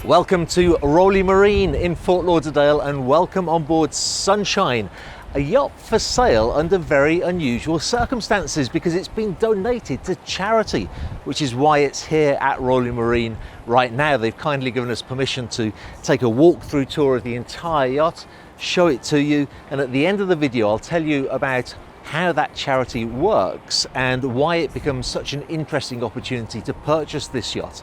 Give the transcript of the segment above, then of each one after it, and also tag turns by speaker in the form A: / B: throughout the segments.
A: Welcome to Rowley Marine in Fort Lauderdale and welcome on board Sunshine, a yacht for sale under very unusual circumstances because it's been donated to charity, which is why it's here at Rowley Marine right now. They've kindly given us permission to take a walk-through tour of the entire yacht, show it to you, and at the end of the video I'll tell you about how that charity works and why it becomes such an interesting opportunity to purchase this yacht.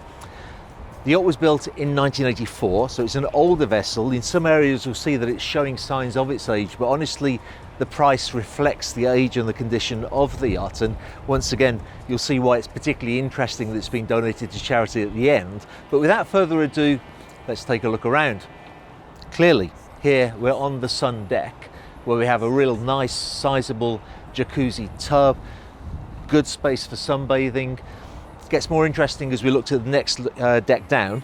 A: The yacht was built in 1984, so it's an older vessel. In some areas you'll see that it's showing signs of its age, but honestly the price reflects the age and the condition of the yacht, and once again you'll see why it's particularly interesting that it's been donated to charity at the end. But without further ado, let's take a look around. Clearly here we're on the sun deck, where we have a real nice sizable jacuzzi tub, good space for sunbathing. Gets more interesting as we look to the next deck down.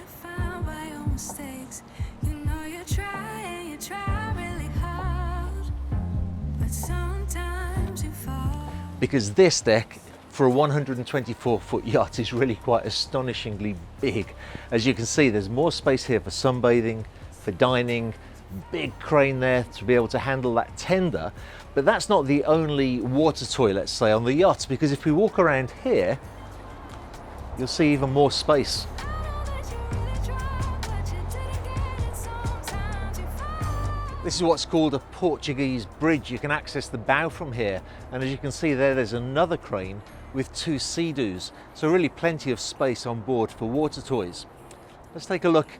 A: Because this deck for a 124-foot yacht is really quite astonishingly big. As you can see, there's more space here for sunbathing, for dining, big crane there to be able to handle that tender. But that's not the only water toy, let's say, on the yacht, because if we walk around here, you'll see even more space. This is what's called a Portuguese bridge. You can access the bow from here, and as you can see there's another crane with two sea-doos, so really plenty of space on board for water toys. Let's take a look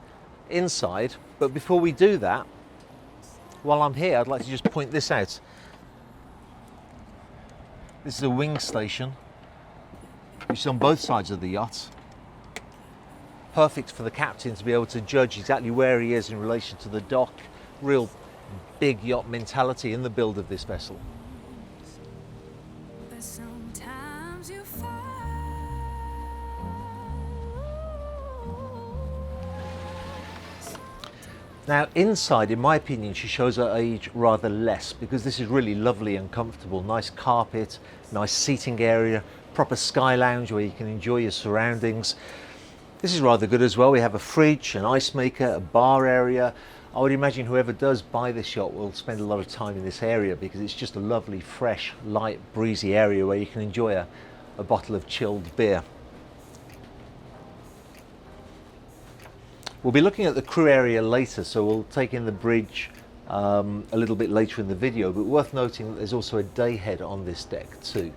A: inside, but before we do that, while I'm here I'd like to just point this out. This is a wing station which is on both sides of the yacht. Perfect for the captain to be able to judge exactly where he is in relation to the dock. Real big yacht mentality in the build of this vessel. Now inside, in my opinion, she shows her age rather less, because this is really lovely and comfortable. Nice carpet, nice seating area, proper sky lounge where you can enjoy your surroundings. This is rather good as well. We have a fridge, an ice maker, a bar area. I would imagine whoever does buy this yacht will spend a lot of time in this area because it's just a lovely, fresh, light, breezy area where you can enjoy a bottle of chilled beer. We'll be looking at the crew area later, so we'll take in the bridge a little bit later in the video, but worth noting that there's also a day head on this deck too.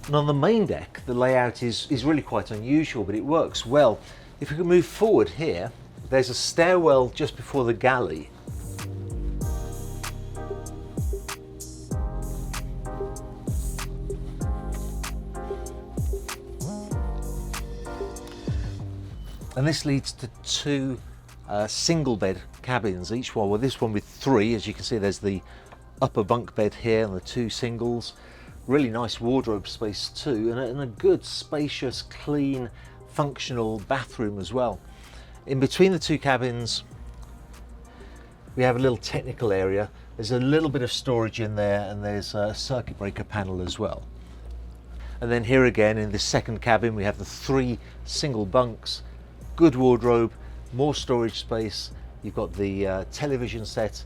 A: And on the main deck, the layout is really quite unusual, but it works well. If we can move forward here, there's a stairwell just before the galley. And this leads to two single bed cabins, each one, well this one with three. As you can see, there's the upper bunk bed here and the two singles. Really nice wardrobe space too, and a good, spacious, clean, functional bathroom as well. In between the two cabins, we have a little technical area. There's a little bit of storage in there, and there's a circuit breaker panel as well. And then here again, in this second cabin, we have the three single bunks, good wardrobe, more storage space. You've got the television set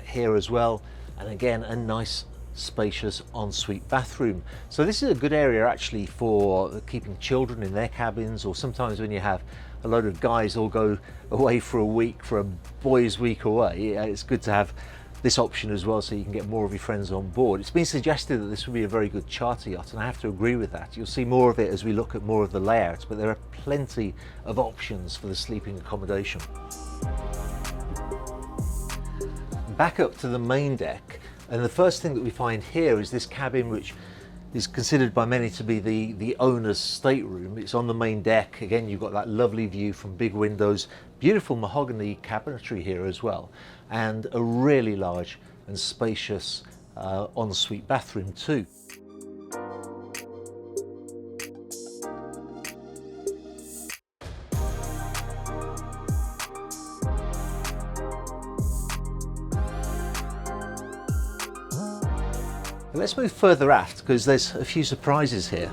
A: here as well, and again, a nice, spacious ensuite bathroom. So this is a good area actually for keeping children in their cabins, or sometimes when you have a load of guys all go away for a week, for a boys' week away, it's good to have this option as well, so you can get more of your friends on board. It's been suggested that this would be a very good charter yacht, and I have to agree with that. You'll see more of it as we look at more of the layouts, but there are plenty of options for the sleeping accommodation. Back up to the main deck, and the first thing that we find here is this cabin, which is considered by many to be the owner's stateroom. It's on the main deck. Again, you've got that lovely view from big windows, beautiful mahogany cabinetry here as well, and a really large and spacious ensuite bathroom too. But let's move further aft because there's a few surprises here.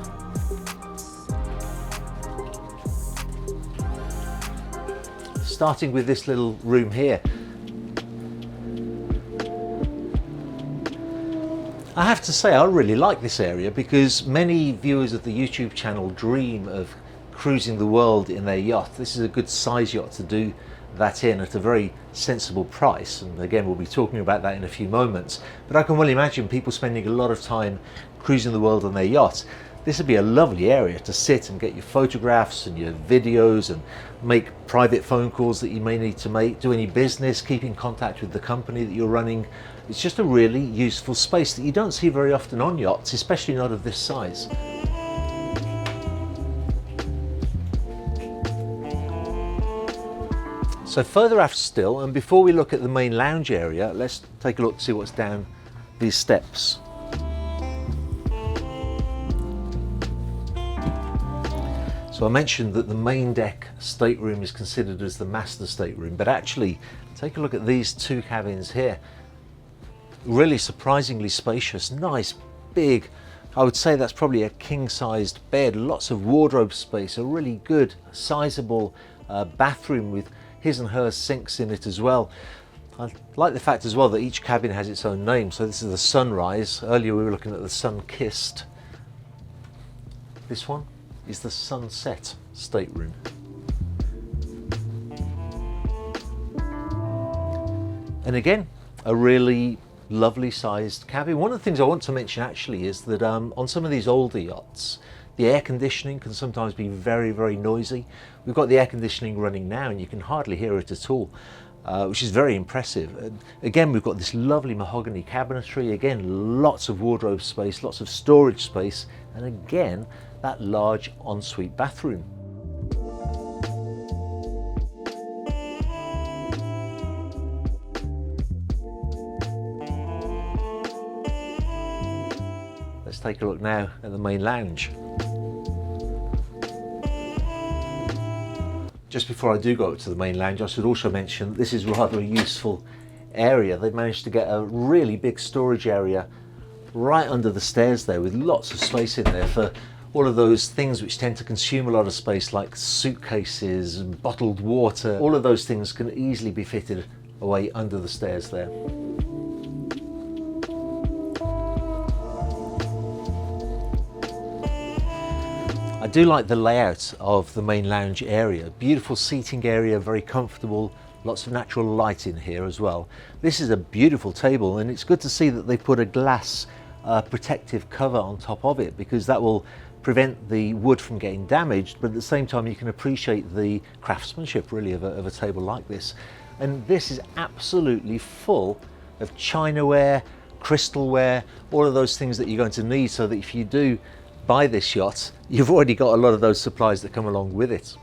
A: Starting with this little room here. I have to say I really like this area because many viewers of the YouTube channel dream of cruising the world in their yacht. This is a good size yacht to do that in at a very sensible price, and again we'll be talking about that in a few moments. But I can well imagine people spending a lot of time cruising the world on their yacht. This would be a lovely area to sit and get your photographs and your videos and make private phone calls that you may need to make, do any business, keep in contact with the company that you're running. It's just a really useful space that you don't see very often on yachts, especially not of this size. So further aft still, and before we look at the main lounge area, let's take a look to see what's down these steps. So I mentioned that the main deck stateroom is considered as the master stateroom, but actually take a look at these two cabins here. Really surprisingly spacious, nice, big. I would say that's probably a king-sized bed, lots of wardrobe space, a really good, sizable bathroom with his and hers sinks in it as well. I like the fact as well that each cabin has its own name. So this is the Sunrise. Earlier we were looking at the Sun-Kissed. This one is the Sunset stateroom. And again, a really lovely sized cabin. One of the things I want to mention actually is that on some of these older yachts, the air conditioning can sometimes be very, very noisy. We've got the air conditioning running now and you can hardly hear it at all, which is very impressive. And again, we've got this lovely mahogany cabinetry, again, lots of wardrobe space, lots of storage space, and again, that large ensuite bathroom. Let's take a look now at the main lounge. Just before I do go up to the main lounge, I should also mention that this is rather a useful area. They've managed to get a really big storage area right under the stairs there with lots of space in there for all of those things which tend to consume a lot of space, like suitcases and bottled water. All of those things can easily be fitted away under the stairs there. I do like the layout of the main lounge area. Beautiful seating area, very comfortable, lots of natural light in here as well. This is a beautiful table, and it's good to see that they put a glass protective cover on top of it, because that will prevent the wood from getting damaged, but at the same time you can appreciate the craftsmanship really of a table like this. And this is absolutely full of chinaware, crystalware, all of those things that you're going to need, so that if you do buy this yacht, you've already got a lot of those supplies that come along with it.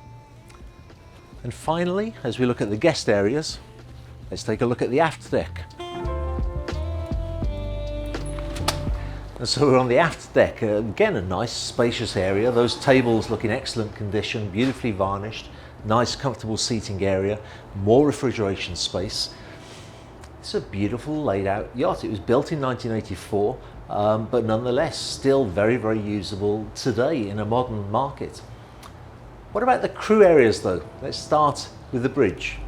A: And finally, as we look at the guest areas, let's take a look at the aft deck. And so we're on the aft deck, again a nice spacious area, those tables look in excellent condition, beautifully varnished, nice comfortable seating area, more refrigeration space. It's a beautiful laid out yacht. It was built in 1984, but nonetheless still very, very usable today in a modern market. What about the crew areas though? Let's start with the bridge.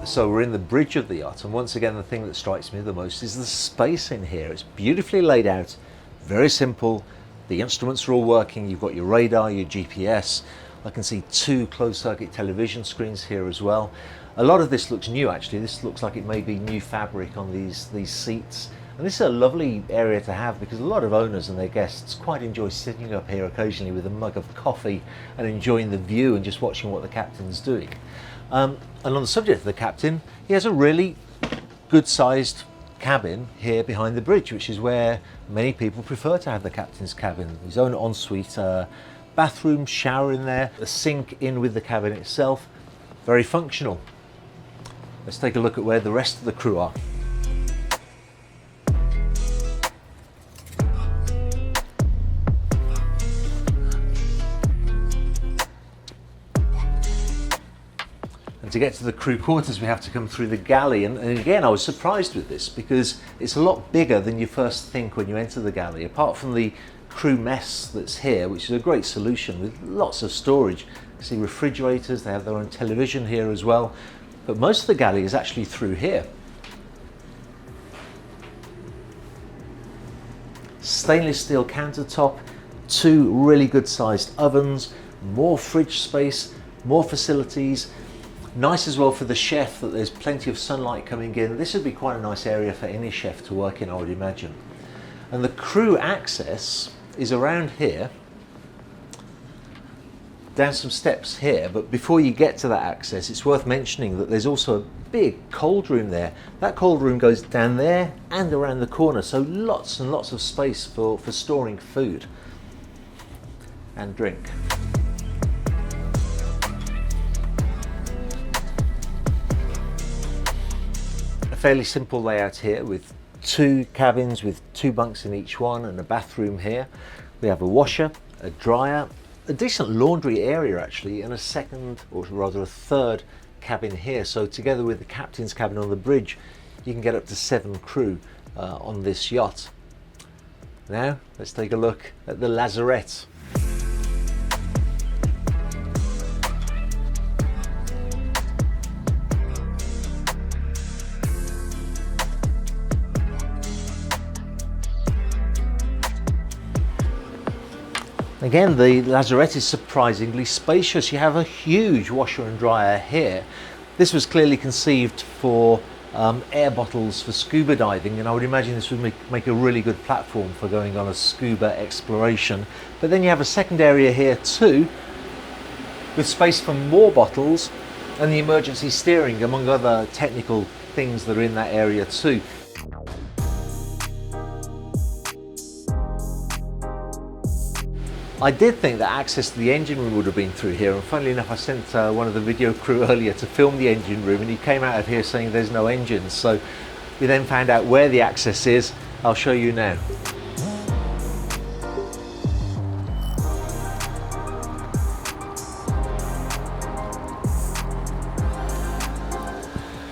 A: So we're in the bridge of the yacht, and once again the thing that strikes me the most is the space in here. It's beautifully laid out, very simple. The instruments are all working. You've got your radar, your GPS. I can see two closed circuit television screens here as well. A lot of this looks new actually. This looks like it may be new fabric on these seats. And this is a lovely area to have, because a lot of owners and their guests quite enjoy sitting up here occasionally with a mug of coffee and enjoying the view and just watching what the captain's doing. And on the subject of the captain, he has a really good sized cabin here behind the bridge, which is where many people prefer to have the captain's cabin. His own ensuite bathroom, shower in there, a sink in with the cabin itself, very functional. Let's take a look at where the rest of the crew are. And to get to the crew quarters, we have to come through the galley. And again, I was surprised with this because it's a lot bigger than you first think when you enter the galley. Apart from the crew mess that's here, which is a great solution with lots of storage. You see refrigerators, they have their own television here as well. But most of the galley is actually through here. Stainless steel countertop, 2 really good sized ovens, more fridge space, more facilities. Nice as well for the chef that there's plenty of sunlight coming in. This would be quite a nice area for any chef to work in, I would imagine. And the crew access is around here, down some steps here, but before you get to that access, it's worth mentioning that there's also a big cold room there. That cold room goes down there and around the corner, so lots and lots of space for storing food and drink. Fairly simple layout here with 2 cabins with 2 bunks in each one and a bathroom here. We have a washer, a dryer, a decent laundry area actually, and a second, or rather a third cabin here. So together with the captain's cabin on the bridge, you can get up to 7 crew on this yacht. Now let's take a look at the Lazarette. Again, the Lazarette is surprisingly spacious. You have a huge washer and dryer here. This was clearly conceived for air bottles for scuba diving, and I would imagine this would make a really good platform for going on a scuba exploration. But then you have a second area here too, with space for more bottles and the emergency steering, among other technical things that are in that area too. I did think that access to the engine room would have been through here, and funnily enough I sent one of the video crew earlier to film the engine room, and he came out of here saying there's no engines. So we then found out where the access is. I'll show you now.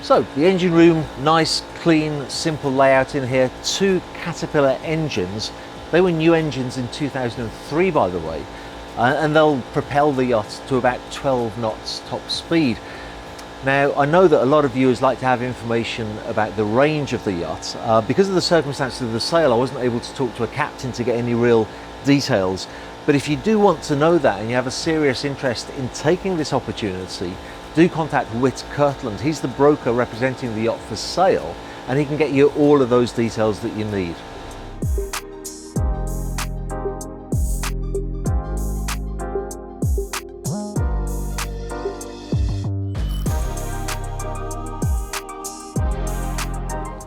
A: So the engine room, nice, clean, simple layout in here. 2 Caterpillar engines. They were new engines in 2003, by the way, and they'll propel the yacht to about 12 knots top speed. Now, I know that a lot of viewers like to have information about the range of the yacht. Because of the circumstances of the sale, I wasn't able to talk to a captain to get any real details. But if you do want to know that and you have a serious interest in taking this opportunity, do contact Whit Kirtland. He's the broker representing the yacht for sale, and he can get you all of those details that you need.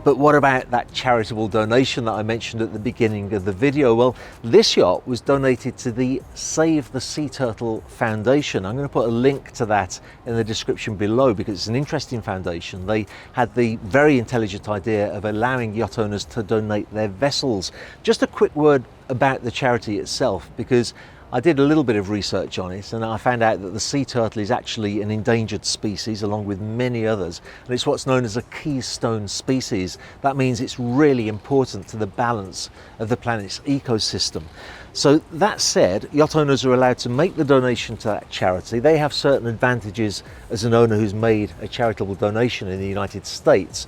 A: But what about that charitable donation that I mentioned at the beginning of the video? Well, this yacht was donated to the Save the Sea Turtle Foundation. I'm going to put a link to that in the description below because it's an interesting foundation. They had the very intelligent idea of allowing yacht owners to donate their vessels. Just a quick word about the charity itself, because I did a little bit of research on it and I found out that the sea turtle is actually an endangered species along with many others, and it's what's known as a keystone species. That means it's really important to the balance of the planet's ecosystem. So that said, yacht owners are allowed to make the donation to that charity. They have certain advantages as an owner who's made a charitable donation in the United States.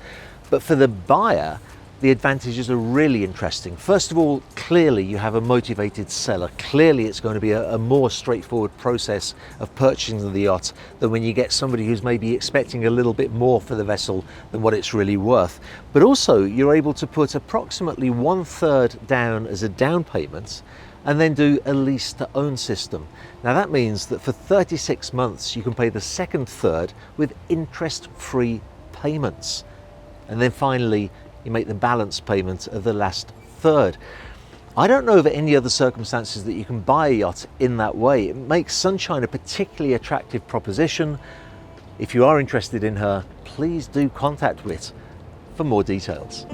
A: But for the buyer, the advantages are really interesting. First of all, clearly you have a motivated seller. Clearly it's going to be a more straightforward process of purchasing the yacht than when you get somebody who's maybe expecting a little bit more for the vessel than what it's really worth. But also you're able to put approximately 1/3 down as a down payment and then do a lease to own system. Now that means that for 36 months you can pay the second third with interest-free payments. And then finally you make the balance payment of the last third. I don't know of any other circumstances that you can buy a yacht in that way. It makes Sunshine a particularly attractive proposition. If you are interested in her, please do contact Whit for more details.